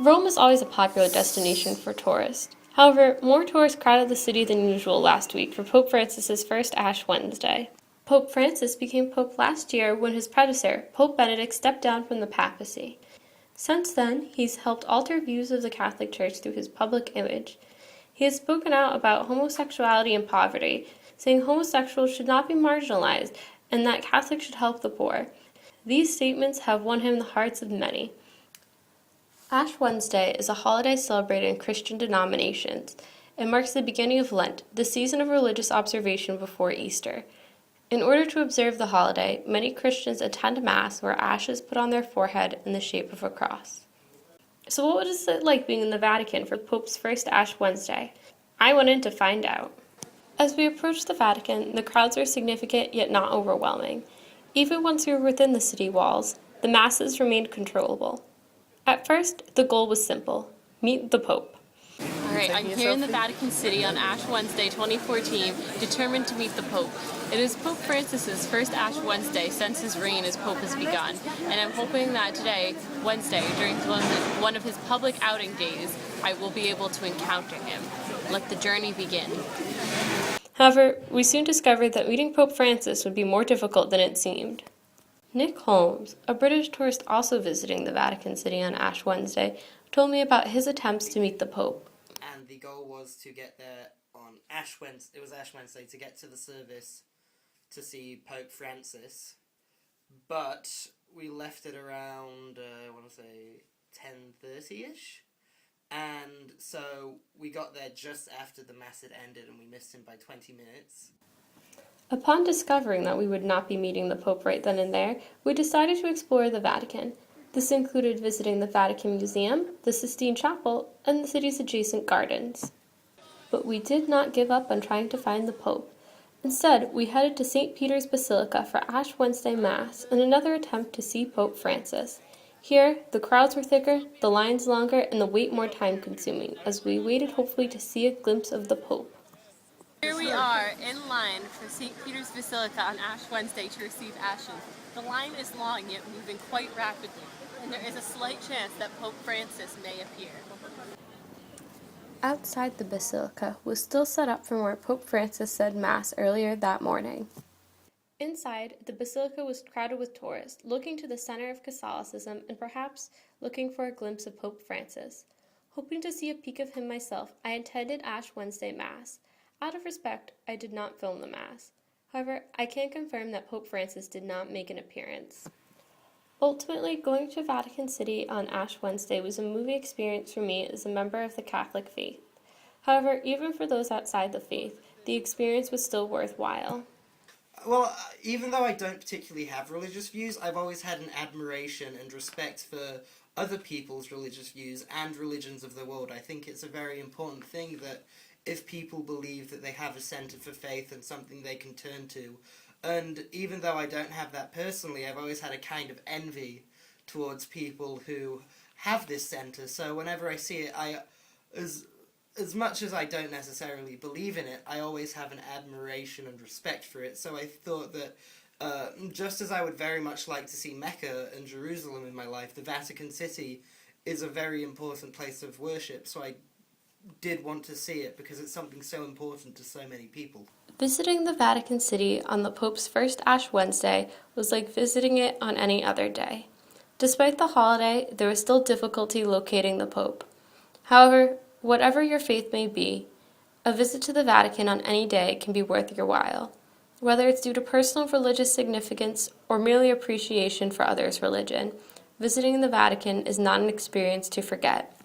Rome is always a popular destination for tourists. However, more tourists crowded the city than usual last week for Pope Francis's first Ash Wednesday. Pope Francis became Pope last year when his predecessor, Pope Benedict, stepped down from the papacy. Since then, he's helped alter views of the Catholic Church through his public image. He has spoken out about homosexuality and poverty, saying homosexuals should not be marginalized and that Catholics should help the poor. These statements have won him the hearts of many. Ash Wednesday is a holiday celebrated in Christian denominations. It marks the beginning of Lent, the season of religious observation before Easter. In order to observe the holiday, many Christians attend Mass where ash is put on their forehead in the shape of a cross. So what was it like being in the Vatican for Pope's first Ash Wednesday? I went in to find out. As we approached the Vatican, the crowds were significant yet not overwhelming. Even once we were within the city walls, the masses remained controllable. At first, the goal was simple: meet the Pope. Alright, I'm here in the Vatican City on Ash Wednesday 2014, determined to meet the Pope. It is Pope Francis's first Ash Wednesday since his reign as Pope has begun, and I'm hoping that today, Wednesday, during one of his public outing days, I will be able to encounter him. Let the journey begin. However, we soon discovered that meeting Pope Francis would be more difficult than it seemed. Nick Holmes, a British tourist also visiting the Vatican City on Ash Wednesday, told me about his attempts to meet the Pope. And the goal was to get there on Ash Wednesday. It was Ash Wednesday to get to the service to see Pope Francis, but we left it around I want to say 10:30ish, and so we got there just after the Mass had ended, and we missed him by 20 minutes. Upon discovering that we would not be meeting the Pope right then and there, we decided to explore the Vatican. This included visiting the Vatican Museum, the Sistine Chapel, and the city's adjacent gardens. But we did not give up on trying to find the Pope. Instead, we headed to St. Peter's Basilica for Ash Wednesday Mass in another attempt to see Pope Francis. Here, the crowds were thicker, the lines longer, and the wait more time-consuming, as we waited hopefully to see a glimpse of the Pope. Here we are in line for St. Peter's Basilica on Ash Wednesday to receive ashes. The line is long yet moving quite rapidly, and there is a slight chance that Pope Francis may appear. Outside the basilica was still set up from where Pope Francis said Mass earlier that morning. Inside, the basilica was crowded with tourists, looking to the center of Catholicism and perhaps looking for a glimpse of Pope Francis. Hoping to see a peek of him myself, I attended Ash Wednesday Mass. Out of respect, I did not film the Mass. However, I can confirm that Pope Francis did not make an appearance. Ultimately, going to Vatican City on Ash Wednesday was a moving experience for me as a member of the Catholic faith. However, even for those outside the faith, the experience was still worthwhile. Well, even though I don't particularly have religious views, I've always had an admiration and respect for other people's religious views and religions of the world. I think it's a very important thing that if people believe that they have a centre for faith and something they can turn to. And even though I don't have that personally, I've always had a kind of envy towards people who have this centre. So whenever I see it, as much as I don't necessarily believe in it, I always have an admiration and respect for it. So I thought that just as I would very much like to see Mecca and Jerusalem in my life, the Vatican City is a very important place of worship. So I did want to see it because it's something so important to so many people. Visiting the Vatican City on the Pope's first Ash Wednesday was like visiting it on any other day. Despite the holiday, there was still difficulty locating the Pope. However, whatever your faith may be, a visit to the Vatican on any day can be worth your while, whether it's due to personal religious significance or merely appreciation for others' religion. Visiting the Vatican is not an experience to forget.